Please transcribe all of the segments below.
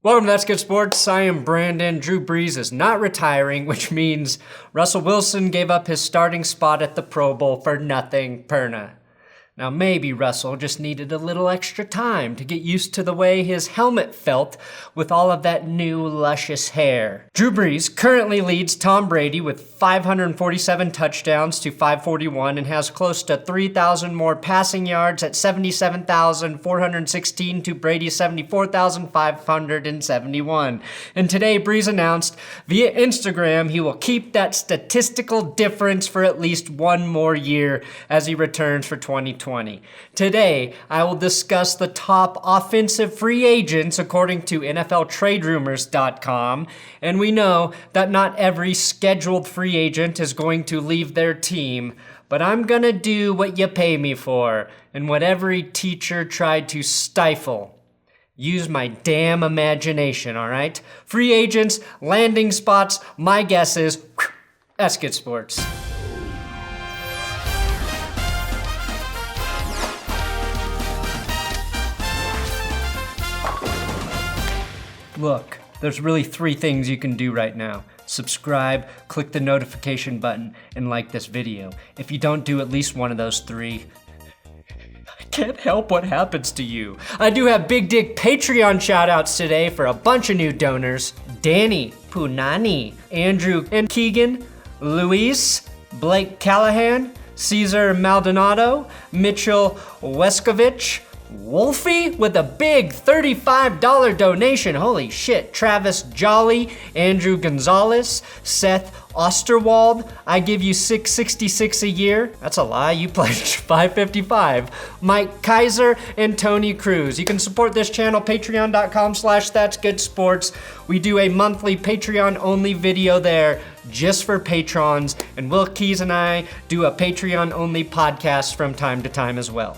Welcome to That's Good Sports. I am Brandon. Drew Brees is not retiring, which means Russell Wilson gave up his starting spot at the Pro Bowl for nothing, Perna. Now maybe Russell just needed a little extra time to get used to the way his helmet felt with all of that new luscious hair. Drew Brees currently leads Tom Brady with 547 touchdowns to 541 and has close to 3,000 more passing yards at 77,416 to Brady's 74,571. And today Brees announced via Instagram he will keep that statistical difference for at least one more year as he returns for 2020. Today, I will discuss the top offensive free agents according to NFLTradeRumors.com, and we know that not every scheduled free agent is going to leave their team, but I'm gonna do what you pay me for, and what every teacher tried to stifle. Use my damn imagination, all right? Free agents, landing spots, my guess is, that's good sports. Look, there's really three things you can do right now. Subscribe, click the notification button, and like this video. If you don't do at least one of those three, I can't help what happens to you. I do have big dick Patreon shoutouts today for a bunch of new donors. Danny, Punani, Andrew and Keegan, Luis, Blake Callahan, Caesar Maldonado, Mitchell Weskovich, Wolfie with a big $35 donation. Holy shit. Travis Jolly, Andrew Gonzalez, Seth Osterwald. I give you $666 a year. That's a lie. You pledged $555. Mike Kaiser and Tony Cruz. You can support this channel, patreon.com/thatsgoodsports. We do a monthly Patreon only video there just for patrons. And Will Keys and I do a Patreon only podcast from time to time as well.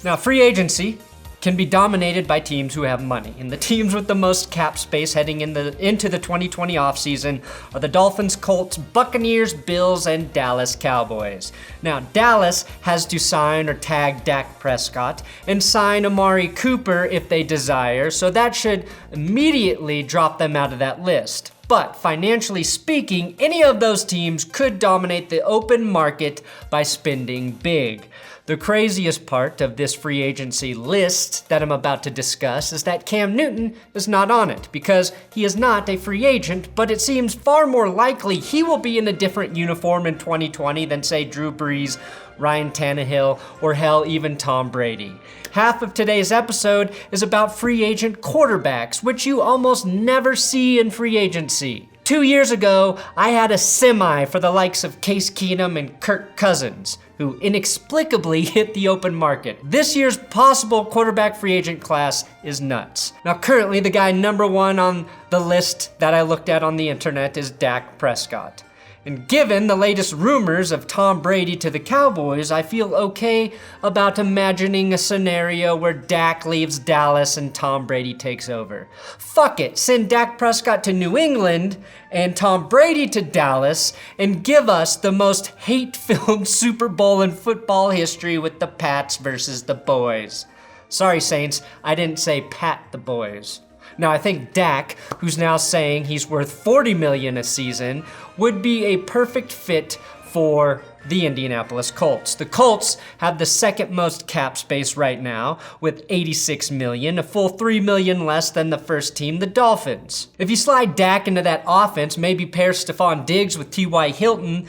Now, free agency can be dominated by teams who have money, and the teams with the most cap space heading into the 2020 offseason are the Dolphins, Colts, Buccaneers, Bills, and Dallas Cowboys. Now, Dallas has to sign or tag Dak Prescott and sign Amari Cooper if they desire, so that should immediately drop them out of that list. But financially speaking, any of those teams could dominate the open market by spending big. The craziest part of this free agency list that I'm about to discuss is that Cam Newton is not on it because he is not a free agent, but it seems far more likely he will be in a different uniform in 2020 than, say, Drew Brees, Ryan Tannehill, or hell, even Tom Brady. Half of today's episode is about free agent quarterbacks, which you almost never see in free agency. 2 years ago, I had a semi for the likes of Case Keenum and Kirk Cousins, who inexplicably hit the open market. This year's possible quarterback free agent class is nuts. Now, currently, the guy number one on the list that I looked at on the internet is Dak Prescott. And given the latest rumors of Tom Brady to the Cowboys, I feel okay about imagining a scenario where Dak leaves Dallas and Tom Brady takes over. Fuck it, send Dak Prescott to New England and Tom Brady to Dallas and give us the most hate-filled Super Bowl in football history with the Pats versus the Boys. Sorry, Saints, I didn't say pat the boys. Now, I think Dak, who's now saying he's worth $40 million a season, would be a perfect fit for the Indianapolis Colts. The Colts have the second most cap space right now with $86 million, a full $3 million less than the first team, the Dolphins. If you slide Dak into that offense, maybe pair Stefon Diggs with T.Y. Hilton,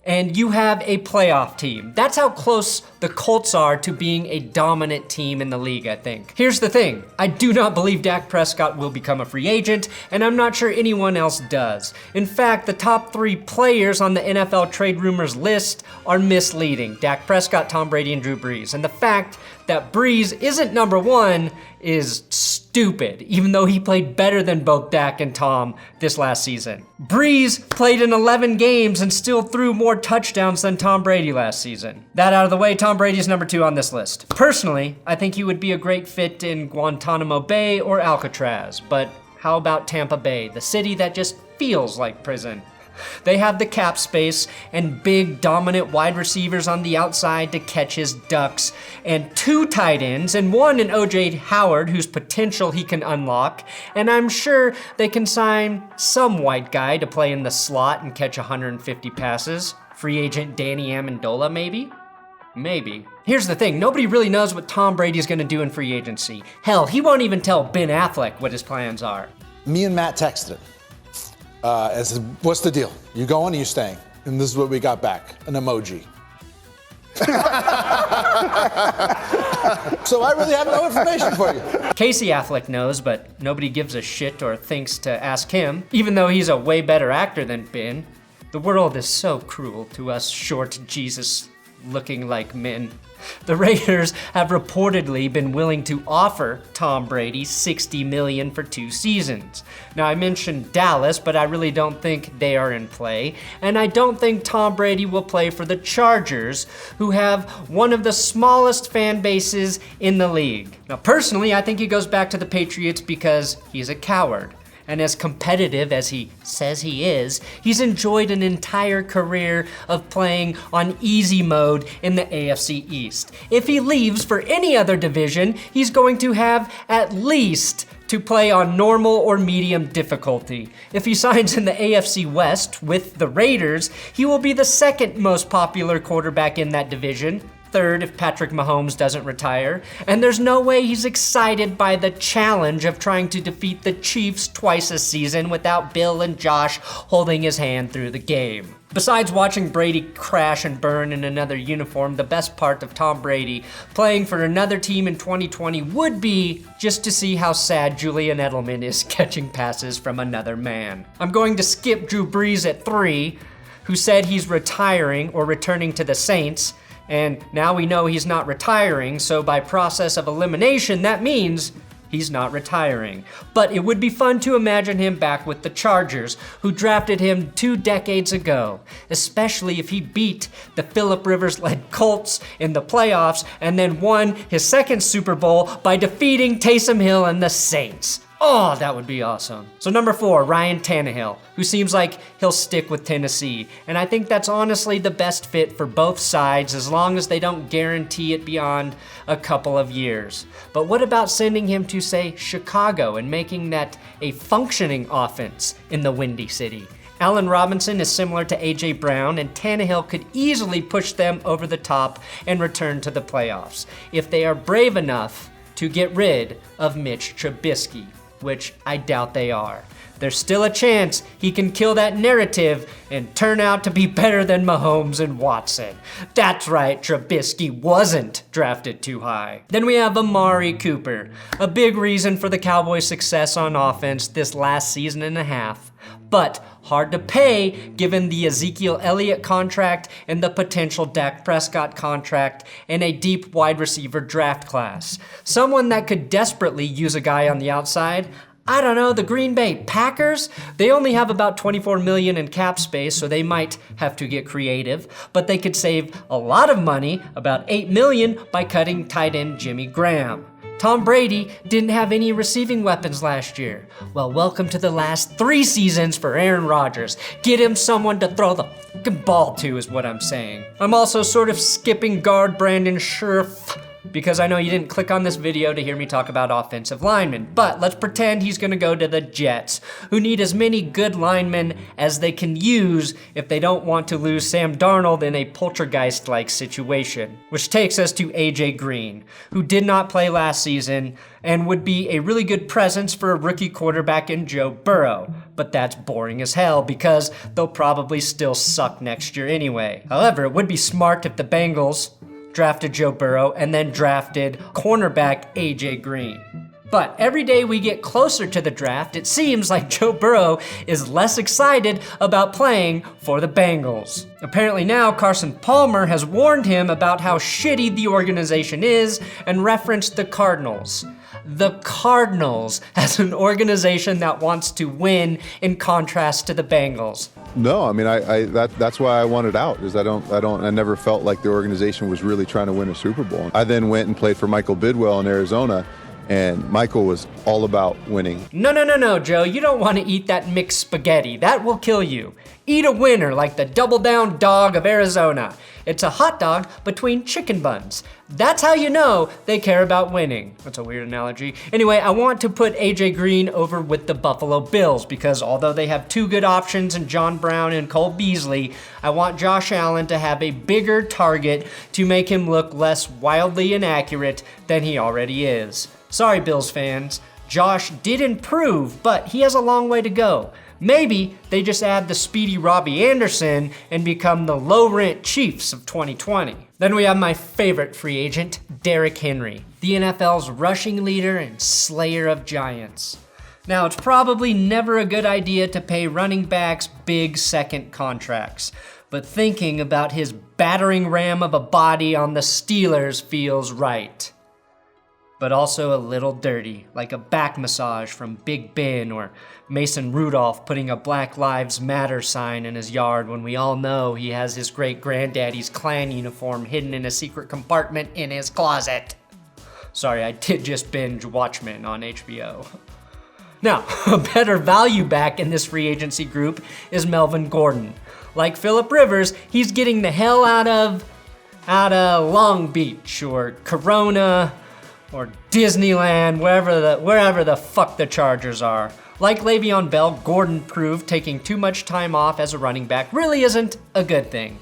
and you have a playoff team. That's how close the Colts are to being a dominant team in the league, I think. Here's the thing. I do not believe Dak Prescott will become a free agent, and I'm not sure anyone else does. In fact, the top three players on the NFL trade rumors list are misleading. Dak Prescott, Tom Brady, and Drew Brees. And the fact that Brees isn't number one is stupid, even though he played better than both Dak and Tom this last season. Brees played in 11 games and still threw more touchdowns than Tom Brady last season. That out of the way, Tom Brady's number two on this list. Personally, I think he would be a great fit in Guantanamo Bay or Alcatraz, but how about Tampa Bay, the city that just feels like prison? They have the cap space and big dominant wide receivers on the outside to catch his ducks, and 2 tight ends and 1 in O.J. Howard whose potential he can unlock, and I'm sure they can sign some white guy to play in the slot and catch 150 passes. Free agent Danny Amendola, maybe? Maybe. Here's the thing, nobody really knows what Tom Brady's gonna do in free agency. Hell, he won't even tell Ben Affleck what his plans are. Me and Matt texted him. I said, what's the deal? You going or you staying? And this is what we got back, an emoji. So I really have no information for you. Casey Affleck knows, but nobody gives a shit or thinks to ask him, even though he's a way better actor than Ben. The world is so cruel to us short Jesus looking like men. The Raiders have reportedly been willing to offer Tom Brady $60 million for 2 seasons. Now I mentioned Dallas, but I really don't think they are in play, and I don't think Tom Brady will play for the Chargers, who have one of the smallest fan bases in the league. Now personally, I think he goes back to the Patriots because he's a coward. And as competitive as he says he is, he's enjoyed an entire career of playing on easy mode in the AFC East. If he leaves for any other division, he's going to have at least to play on normal or medium difficulty. If he signs in the AFC West with the Raiders, he will be the 2nd most popular quarterback in that division. 3rd if Patrick Mahomes doesn't retire, and there's no way he's excited by the challenge of trying to defeat the Chiefs twice a season without Bill and Josh holding his hand through the game. Besides watching Brady crash and burn in another uniform, the best part of Tom Brady playing for another team in 2020 would be just to see how sad Julian Edelman is catching passes from another man. I'm going to skip Drew Brees at 3, who said he's retiring or returning to the Saints. And now we know he's not retiring, so by process of elimination, that means he's not retiring. But it would be fun to imagine him back with the Chargers, who drafted him 2 decades ago, especially if he beat the Phillip Rivers-led Colts in the playoffs and then won his 2nd Super Bowl by defeating Taysom Hill and the Saints. Oh, that would be awesome. So number 4, Ryan Tannehill, who seems like he'll stick with Tennessee. And I think that's honestly the best fit for both sides as long as they don't guarantee it beyond a couple of years. But what about sending him to, say, Chicago and making that a functioning offense in the Windy City? Allen Robinson is similar to A.J. Brown, and Tannehill could easily push them over the top and return to the playoffs if they are brave enough to get rid of Mitch Trubisky, which I doubt they are. There's still a chance he can kill that narrative and turn out to be better than Mahomes and Watson. That's right, Trubisky wasn't drafted too high. Then we have Amari Cooper, a big reason for the Cowboys' success on offense this last season and a half, but hard to pay given the Ezekiel Elliott contract and the potential Dak Prescott contract and a deep wide receiver draft class. Someone that could desperately use a guy on the outside. I don't know, the Green Bay Packers? They only have about $24 million in cap space, so they might have to get creative, but they could save a lot of money, about $8 million, by cutting tight end Jimmy Graham. Tom Brady didn't have any receiving weapons last year. Well, welcome to the last 3 seasons for Aaron Rodgers. Get him someone to throw the fucking ball to is what I'm saying. I'm also sort of skipping guard Brandon Scherf because I know you didn't click on this video to hear me talk about offensive linemen, but let's pretend he's gonna go to the Jets, who need as many good linemen as they can use if they don't want to lose Sam Darnold in a poltergeist-like situation. Which takes us to AJ Green, who did not play last season and would be a really good presence for a rookie quarterback in Joe Burrow, but that's boring as hell because they'll probably still suck next year anyway. However, it would be smart if the Bengals drafted Joe Burrow and then drafted cornerback AJ Green. But every day we get closer to the draft, it seems like Joe Burrow is less excited about playing for the Bengals. Apparently now Carson Palmer has warned him about how shitty the organization is and referenced the Cardinals. The Cardinals as an organization that wants to win in contrast to the Bengals. No, I mean, that's why I wanted out, is I never felt like the organization was really trying to win a Super Bowl. I then went and played for Michael Bidwell in Arizona, And Michael was all about winning. No, Joe. You don't want to eat that mixed spaghetti. That will kill you. Eat a winner like the Double Down Dog of Arizona. It's a hot dog between chicken buns. That's how you know they care about winning. That's a weird analogy. Anyway, I want to put AJ Green over with the Buffalo Bills because although they have two good options in John Brown and Cole Beasley, I want Josh Allen to have a bigger target to make him look less wildly inaccurate than he already is. Sorry, Bills fans. Josh did improve, but he has a long way to go. Maybe they just add the speedy Robbie Anderson and become the low-rent Chiefs of 2020. Then we have my favorite free agent, Derrick Henry, the NFL's rushing leader and slayer of giants. Now, it's probably never a good idea to pay running backs big second contracts, but thinking about his battering ram of a body on the Steelers feels right. But also a little dirty, like a back massage from Big Ben or Mason Rudolph putting a Black Lives Matter sign in his yard when we all know he has his great-granddaddy's Klan uniform hidden in a secret compartment in his closet. Sorry, I did just binge Watchmen on HBO. Now, a better value back in this free agency group is Melvin Gordon. Like Phillip Rivers, he's getting the hell out of Long Beach or Corona or Disneyland, wherever the fuck the Chargers are. Like Le'Veon Bell, Gordon proved taking too much time off as a running back really isn't a good thing.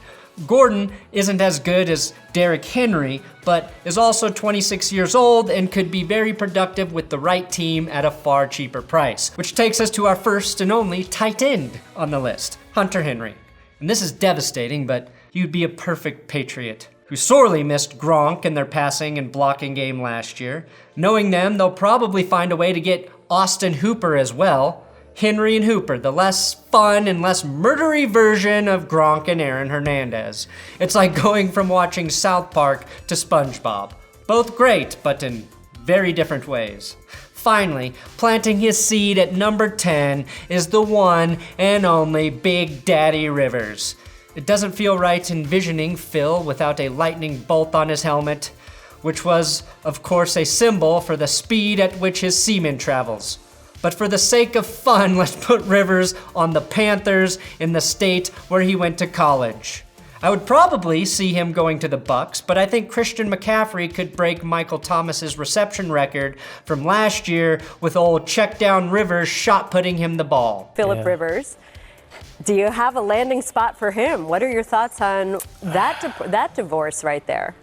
Gordon isn't as good as Derrick Henry, but is also 26 years old and could be very productive with the right team at a far cheaper price. Which takes us to our first and only tight end on the list, Hunter Henry. And this is devastating, but he'd be a perfect Patriot, who sorely missed Gronk in their passing and blocking game last year. Knowing them, they'll probably find a way to get Austin Hooper as well. Henry and Hooper, the less fun and less murdery version of Gronk and Aaron Hernandez. It's like going from watching South Park to SpongeBob. Both great, but in very different ways. Finally, planting his seed at number 10 is the one and only Big Daddy Rivers. It doesn't feel right envisioning Phil without a lightning bolt on his helmet, which was, of course, a symbol for the speed at which his semen travels. But for the sake of fun, let's put Rivers on the Panthers in the state where he went to college. I would probably see him going to the Bucs, but I think Christian McCaffrey could break Michael Thomas's reception record from last year with old check down Rivers shot-putting him the ball. Phillip Rivers. Do you have a landing spot for him? What are your thoughts on that divorce right there?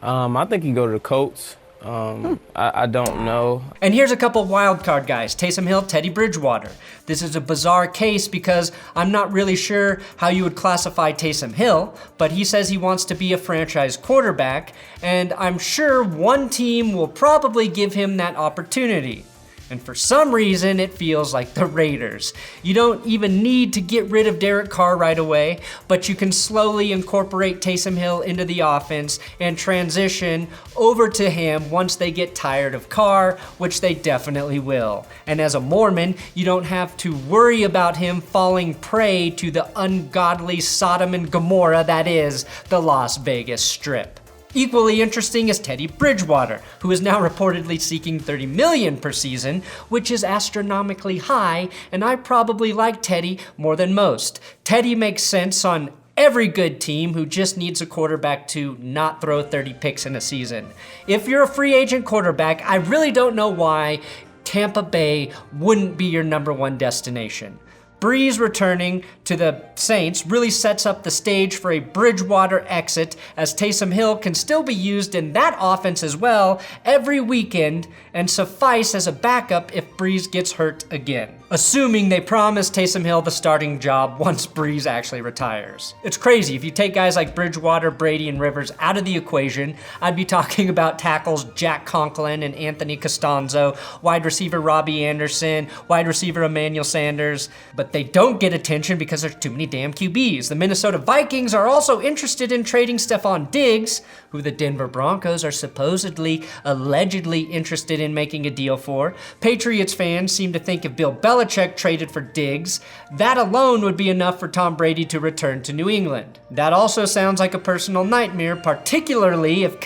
I think he can go to the Colts. I don't know. And here's a couple wildcard guys, Taysom Hill, Teddy Bridgewater. This is a bizarre case because I'm not really sure how you would classify Taysom Hill, but he says he wants to be a franchise quarterback, and I'm sure one team will probably give him that opportunity. And for some reason, it feels like the Raiders. You don't even need to get rid of Derek Carr right away, but you can slowly incorporate Taysom Hill into the offense and transition over to him once they get tired of Carr, which they definitely will. And as a Mormon, you don't have to worry about him falling prey to the ungodly Sodom and Gomorrah that is the Las Vegas Strip. Equally interesting is Teddy Bridgewater, who is now reportedly seeking $30 million per season, which is astronomically high, and I probably like Teddy more than most. Teddy makes sense on every good team who just needs a quarterback to not throw 30 picks in a season. If you're a free agent quarterback, I really don't know why Tampa Bay wouldn't be your number one destination. Brees returning to the Saints really sets up the stage for a Bridgewater exit, as Taysom Hill can still be used in that offense as well every weekend and suffice as a backup if Brees gets hurt again, assuming they promise Taysom Hill the starting job once Brees actually retires. It's crazy. If you take guys like Bridgewater, Brady, and Rivers out of the equation, I'd be talking about tackles Jack Conklin and Anthony Costanzo, wide receiver Robbie Anderson, wide receiver Emmanuel Sanders, but they don't get attention because there's too many damn QBs. The Minnesota Vikings are also interested in trading Stefon Diggs, who the Denver Broncos are supposedly, allegedly interested in making a deal for. Patriots fans seem to think if Bill Belichick traded for Diggs, that alone would be enough for Tom Brady to return to New England. That also sounds like a personal nightmare, particularly if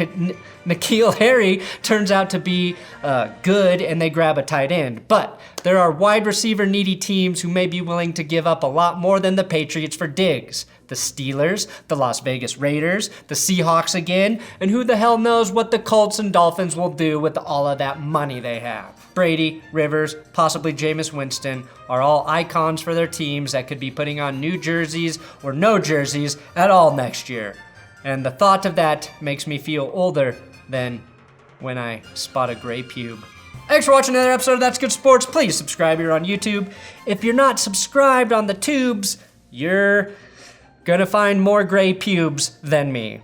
N'Keal Harry turns out to be good and they grab a tight end. But there are wide receiver needy teams who may be willing to give up a lot more than the Patriots for Diggs. The Steelers, the Las Vegas Raiders, the Seahawks again, and who the hell knows what the Colts and Dolphins will do with all of that money they have. Brady, Rivers, possibly Jameis Winston are all icons for their teams that could be putting on new jerseys or no jerseys at all next year. And the thought of that makes me feel older than when I spot a gray pube. Thanks for watching another episode of That's Good Sports. Please subscribe here on YouTube. If you're not subscribed on the tubes, you're gonna find more gray pubes than me.